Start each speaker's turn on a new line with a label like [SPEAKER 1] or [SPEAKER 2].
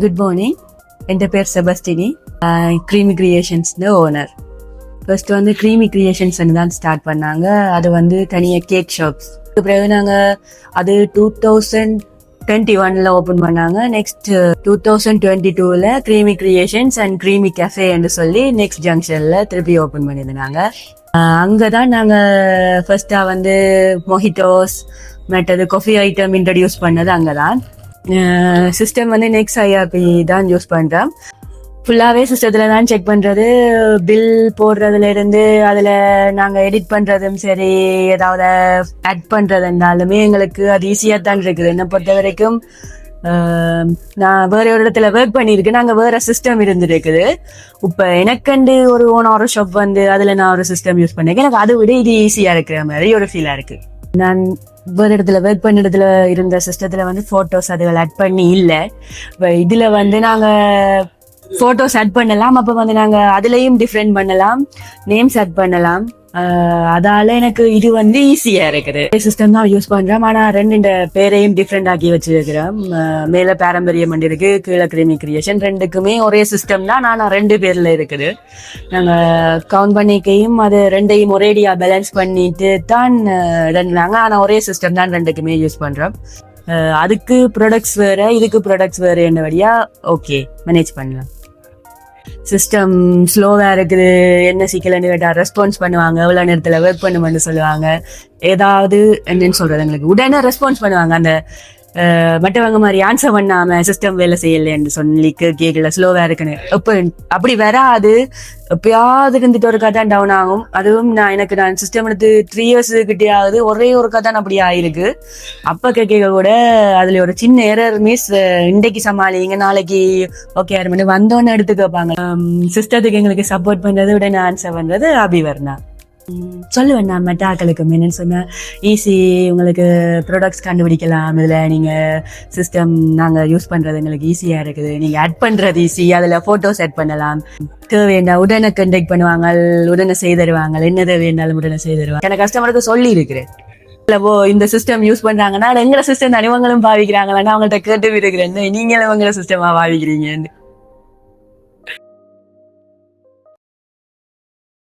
[SPEAKER 1] Good morning. என் பேர் Sebastini, creamy கிரியேஷன்ஸ்னு ஓனர். ஃபர்ஸ்ட் வந்து க்ரீமி கிரியேஷன்ஸ் தான் ஸ்டார்ட் பண்ணாங்க. அது வந்து தனியாக கேக் ஷாப்ஸ். பிறகு நாங்கள் அது 2021 ஓப்பன் பண்ணாங்க. Next 2022 creamy creations and creamy cafe என்று சொல்லி நெக்ஸ்ட் ஜங்ஷனில் திருப்பி ஓப்பன் பண்ணியிருந்தாங்க. அங்கே தான் நாங்கள் ஃபர்ஸ்ட்டாக வந்து மொஹிட்டோஸ் மற்றது காஃபி ஐட்டம் இன்ட்ரடியூஸ் பண்ணது அங்கே தான். சிஸ்டம் வந்து நெக்ஸ்ட் ஐஆர்பி தான் யூஸ் பண்ணுறோம். ஃபுல்லாகவே சிஸ்டத்தில் தான் செக் பண்ணுறது. பில் போடுறதுலேருந்து அதில் நாங்கள் எடிட் பண்ணுறதும் சரி, ஏதாவது ஆட் பண்ணுறதுனாலுமே எங்களுக்கு அது ஈஸியாக தான் இருக்குது. என்னை பொறுத்த வரைக்கும் நான் வேற ஒரு இடத்துல ஒர்க் பண்ணியிருக்கேன். நாங்கள் வேற சிஸ்டம் இருந்துருக்குது. இப்போ எனக்கண்டு ஒரு ஓன் ஷாப் வந்து அதில் நான் ஒரு சிஸ்டம் யூஸ் பண்ணியிருக்கேன். எனக்கு அதை விட இது ஈஸியாக இருக்கிற மாதிரி ஒரு ஃபீலாக இருக்குது. நான் வேறு இடத்துல ஒர்க் பண்ண இடத்துல இருந்த சிஸ்டத்தில் வந்து ஃபோட்டோஸ் அதுகள் ஆட் பண்ணி இல்லை. இப்போ இதில் வந்து நாங்கள் ஃபோட்டோஸ் ஆட் பண்ணலாம். அப்போ வந்து நாங்கள் அதுலேயும் டிஃப்ரெண்ட் பண்ணலாம், நேம்ஸ் ஆட் பண்ணலாம். அதால எனக்கு இது வந்து ஈஸியாக இருக்குது. சிஸ்டம் தான் யூஸ் பண்ணுறோம். ஆனால் ரெண்டு பேரையும் டிஃப்ரெண்ட் ஆக்கி வச்சிருக்கிறோம். மேலே பாரம்பரியம் இருக்கு, கீழே க்ரீமி கிரியேஷன். ரெண்டுக்குமே ஒரே சிஸ்டம் தான், ஆனால் 2 பேரில் இருக்குது. நாங்கள் கவுண்ட் பண்ணிக்கையும் அது ரெண்டையும் ஒரேடியாக பேலன்ஸ் பண்ணிட்டு தான் ரெண்டுனாங்க. ஆனால் ஒரே சிஸ்டம் தான் ரெண்டுக்குமே யூஸ் பண்ணுறோம். அதுக்கு ப்ராடக்ட்ஸ் வேறு, இதுக்கு ப்ராடக்ட்ஸ் வேறு என்னபடியாக ஓகே மேனேஜ் பண்ணலாம். சிஸ்டம் ஸ்லோவாக இருக்குது, என்ன சிக்கலன்னு கேட்டால் ரெஸ்பான்ஸ் பண்ணுவாங்க. எவ்வளோ நேரத்தில் ஒர்க் பண்ணுமென்னு சொல்லுவாங்க. ஏதாவது என்னன்னு சொல்கிறது, எங்களுக்கு உடனே ரெஸ்பான்ஸ் பண்ணுவாங்க. அந்த மற்றவங்க மாதிரி ஆன்சர் பண்ணாமல் சிஸ்டம் வேலை செய்யலைன்னு சொல்லி கேட்கல, ஸ்லோவாக இருக்குன்னு. இப்போ அப்படி வராது. எப்பயாவது இருந்துட்டு ஒருக்கா தான் டவுன் ஆகும். அதுவும் நான் சிஸ்டம் எடுத்து 3 years கிட்டே ஆகுது. ஒரே ஒருக்கா தான் அப்படி ஆயிருக்கு. அப்போ கேட்க கூட அதில் ஒரு சின்ன எரர், மிஸ் இன்றைக்கு சமாளிங்க, நாளைக்கு ஓகே ஆறு வந்தோன்னு எடுத்து கேட்பாங்க. சிஸ்டத்துக்கு எங்களுக்கு சப்போர்ட் பண்ணுறது, உடனே ஆன்சர் பண்ணுறது அபிவர்ணா. சொல்லுவேன் நான் மெட்டாக்களுக்கு என்னன்னு சொன்னால், ஈஸி உங்களுக்கு ப்ராடக்ட்ஸ் கண்டுபிடிக்கலாம். இதில் நீங்கள் சிஸ்டம் நாங்கள் யூஸ் பண்ணுறது எங்களுக்கு ஈஸியாக இருக்குது. நீங்கள் ஆட் பண்ணுறது ஈஸி. அதில் ஃபோட்டோஸ் ஆட் பண்ணலாம். தேவையா உடனே கண்டெக்ட் பண்ணுவாங்க, உடனே செய்து தருவாங்க. என்ன தேவையானாலும் உடனே செய்து தருவாங்க. எனக்கு கஸ்டமருக்கு சொல்லி இருக்கிறேன், இல்லவோ இந்த சிஸ்டம் யூஸ் பண்ணுறாங்கன்னா எங்களை சிஸ்டம் தான் இவங்களும் பாவிக்கிறாங்களான்னு அவங்கள்ட்ட கேட்டு இருக்கிறேன், நீங்களும் உங்களை சிஸ்டமாக பாவிக்கிறீங்கன்னு.